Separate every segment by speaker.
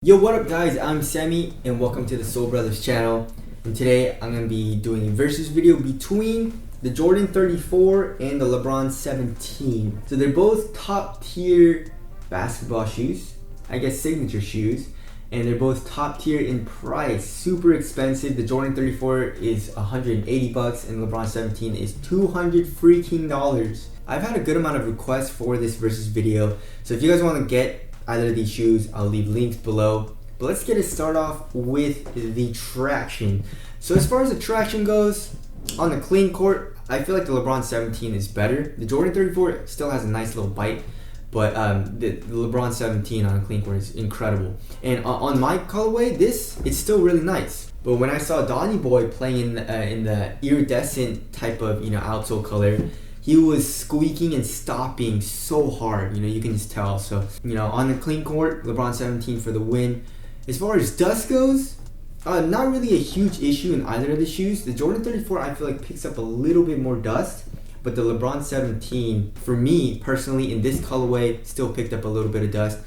Speaker 1: Yo, what up guys, I'm Sammy and welcome to the Soul Brothers channel. And today I'm going to be doing a versus video between the Jordan 34 and the LeBron 17. So they're both top tier basketball shoes, I guess signature shoes, and they're both top tier in price, super expensive. The Jordan 34 is 180 bucks and LeBron 17 is 200 freaking dollars. I've had a good amount of requests for this versus video, so if you guys want to get either of these shoes, I'll leave links below. But let's get it started off with the traction. So as far as the traction goes, on the clean court, I feel like the LeBron 17 is better. The Jordan 34 still has a nice little bite, but the LeBron 17 on the clean court is incredible. And on my colorway, it's still really nice. But when I saw Donny Boy playing in the iridescent type of outsole color, he was squeaking and stopping so hard, you can just tell. So, on the clean court, LeBron 17 for the win. As far as dust goes, not really a huge issue in either of the shoes. The Jordan 34, I feel like picks up a little bit more dust, but the LeBron 17, for me personally, in this colorway, still picked up a little bit of dust.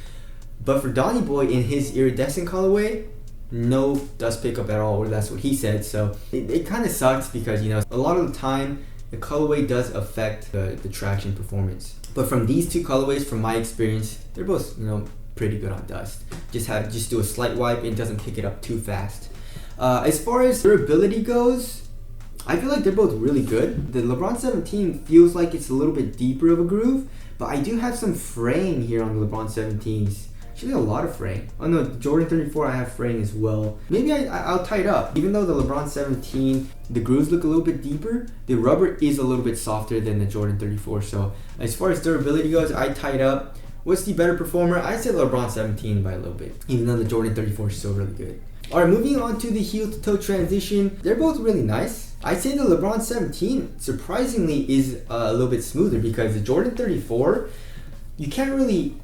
Speaker 1: But for Donny Boy, in his iridescent colorway, no dust pickup at all, or that's what he said. So it kind of sucks because, a lot of the time, the colorway does affect the traction performance. But from these two colorways, from my experience, they're both pretty good on dust. Just do a slight wipe, it doesn't pick it up too fast. As far as durability goes, I feel like they're both really good. The LeBron 17 feels like it's a little bit deeper of a groove, but I do have some fraying here on the LeBron 17s. Actually a lot of fraying. On the Jordan 34 I have fraying as well. Maybe I'll tie it up. Even though the LeBron 17, the grooves look a little bit deeper, the rubber is a little bit softer than the Jordan 34. So as far as durability goes, I tie it up. What's the better performer? I'd say LeBron 17 by a little bit, even though the Jordan 34 is still really good. Alright, moving on to the heel to toe transition. They're both really nice. I'd say the LeBron 17 surprisingly is a little bit smoother because the Jordan 34, you can't really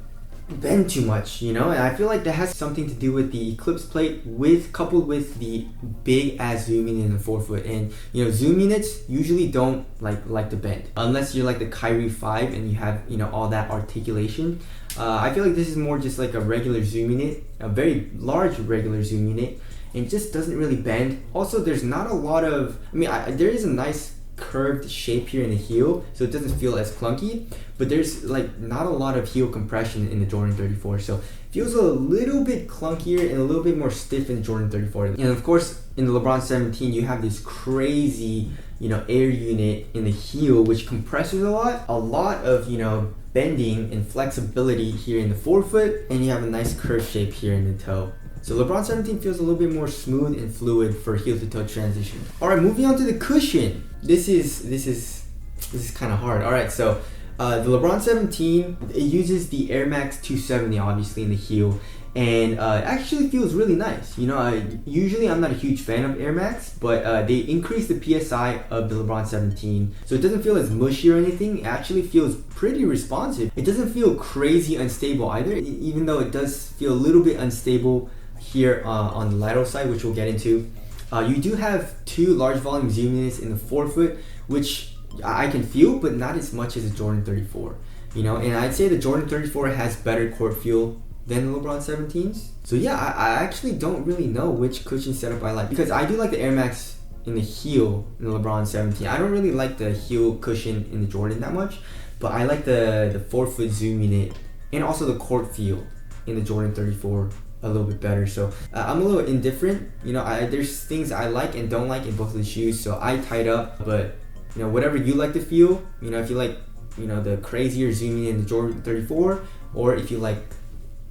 Speaker 1: bend too much, and I feel like that has something to do with the eclipse plate coupled with the big ass zoom in the forefoot. And zoom units usually don't like to bend unless you're like the Kyrie 5 and you have all that articulation. I feel like this is more just like a regular zoom unit, a very large regular zoom unit, and it just doesn't really bend. Also, there's not a lot of, there is a nice curved shape here in the heel, so it doesn't feel as clunky, but there's not a lot of heel compression in the Jordan 34, so it feels a little bit clunkier and a little bit more stiff in the Jordan 34. And of course in the LeBron 17 you have this crazy air unit in the heel which compresses a lot of bending and flexibility here in the forefoot, and you have a nice curved shape here in the toe. So LeBron 17 feels a little bit more smooth and fluid for heel to toe transition. Alright, moving on to the cushion. This is kind of hard. Alright, so the LeBron 17, it uses the Air Max 270 obviously in the heel, and it actually feels really nice. Usually I'm not a huge fan of Air Max, but they increased the PSI of the LeBron 17, so it doesn't feel as mushy or anything. It actually feels pretty responsive. It doesn't feel crazy unstable either, even though it does feel a little bit unstable here on the lateral side, which we'll get into. You do have two large volume zoom units in the forefoot, which I can feel, but not as much as the Jordan 34. And I'd say the Jordan 34 has better court feel than the LeBron 17s. So yeah, I actually don't really know which cushion setup I like, because I do like the Air Max in the heel in the LeBron 17. I don't really like the heel cushion in the Jordan that much, but I like the forefoot zoom unit and also the court feel in the Jordan 34 a little bit better. So I'm a little indifferent. There's things I like and don't like in both of the shoes, so I tied up. But whatever you like to feel, if you like the crazier zooming in the Jordan 34, or if you like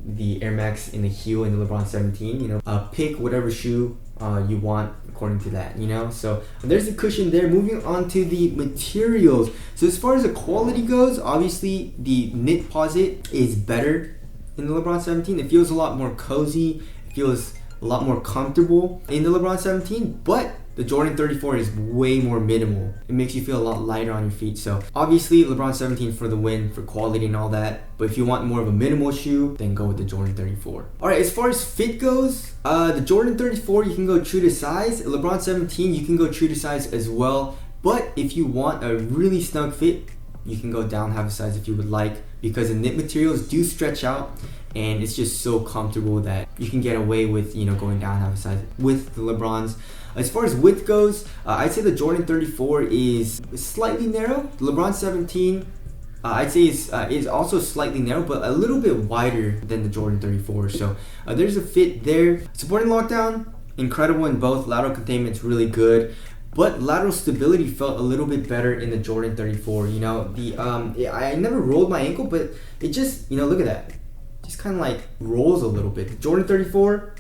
Speaker 1: the Air Max in the heel in the LeBron 17, pick whatever shoe you want according to that. So there's the cushion there. Moving on to the materials. So as far as the quality goes, obviously the knit posit is better in the LeBron 17. It feels a lot more cozy, it feels a lot more comfortable in the LeBron 17, but the Jordan 34 is way more minimal. It makes you feel a lot lighter on your feet. So obviously LeBron 17 for the win, for quality and all that, but if you want more of a minimal shoe, then go with the Jordan 34. Alright, as far as fit goes, the Jordan 34 you can go true to size, LeBron 17 you can go true to size as well, but if you want a really snug fit, you can go down half a size if you would like, because the knit materials do stretch out and it's just so comfortable that you can get away with, you know, going down half a size with the LeBrons. As far as width goes, I'd say the Jordan 34 is slightly narrow. The LeBron 17, I'd say is also slightly narrow, but a little bit wider than the Jordan 34. So there's a fit there. Support and lockdown, incredible in both. Lateral containment's really good, but lateral stability felt a little bit better in the Jordan 34. You know, I never rolled my ankle, but it just, you know, look at that, just kind of like rolls a little bit. The Jordan 34,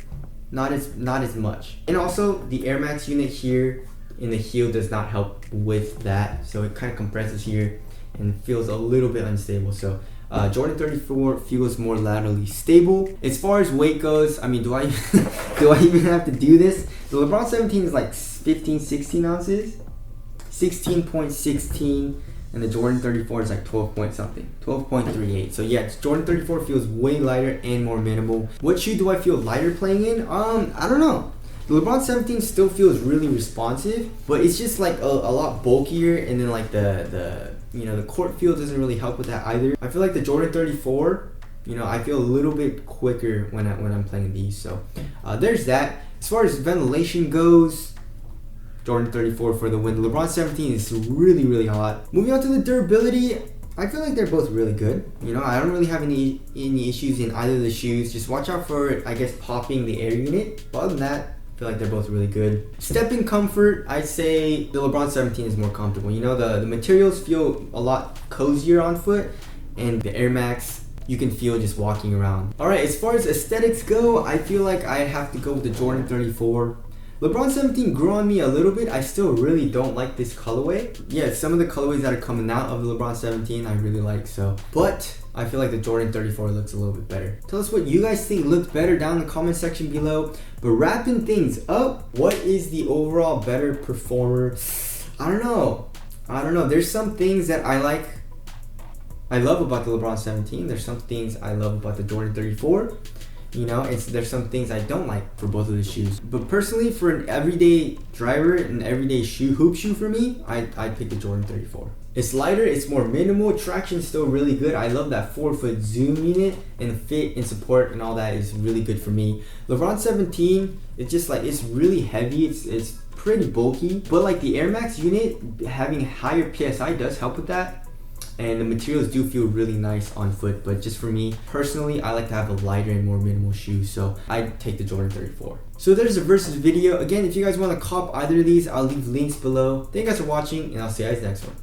Speaker 1: not as much. And also the Air Max unit here in the heel does not help with that, so it kind of compresses here and feels a little bit unstable. So Jordan 34 feels more laterally stable. As far as weight goes, I mean, do I even have to do this? The LeBron 17 is like 16 ounces, 16.16, and the Jordan 34 is like 12 point something, 12.38. So yeah, Jordan 34 feels way lighter and more minimal. What shoe do I feel lighter playing in? I don't know. The LeBron 17 still feels really responsive, but it's just like a lot bulkier, and then like the you know, the court feel doesn't really help with that either. I feel like the Jordan 34, you know, I feel a little bit quicker when I'm playing these. So there's that. As far as ventilation goes, Jordan 34 for the win. The LeBron 17 is really hot. Moving on to the durability, I feel like they're both really good. You know, I don't really have any issues in either of the shoes. Just watch out for, I guess, popping the air unit. But other than that, I feel like they're both really good. Stepping comfort, I'd say the LeBron 17 is more comfortable. You know, the materials feel a lot cozier on foot, and the Air Max, you can feel just walking around. Alright, as far as aesthetics go, I feel like I have to go with the Jordan 34. LeBron 17 grew on me a little bit. I still really don't like this colorway. Yeah, some of the colorways that are coming out of the LeBron 17 I really like, so. But I feel like the Jordan 34 looks a little bit better. Tell us what you guys think looked better down in the comment section below. But wrapping things up, what is the overall better performer? I don't know. There's some things that I love about the LeBron 17. There's some things I love about the Jordan 34. You know, there's some things I don't like for both of the shoes. But personally, for an everyday driver, an everyday hoop shoe for me, I'd pick the Jordan 34. It's lighter, it's more minimal, traction's still really good. I love that 4-foot zoom unit, and fit and support and all that is really good for me. LeBron 17, it's just like, it's really heavy, it's pretty bulky, but like the Air Max unit, having higher PSI does help with that. And the materials do feel really nice on foot, but just for me, personally, I like to have a lighter and more minimal shoe, so I'd take the Jordan 34. So there's a versus video. Again, if you guys want to cop either of these, I'll leave links below. Thank you guys for watching, and I'll see you guys next one.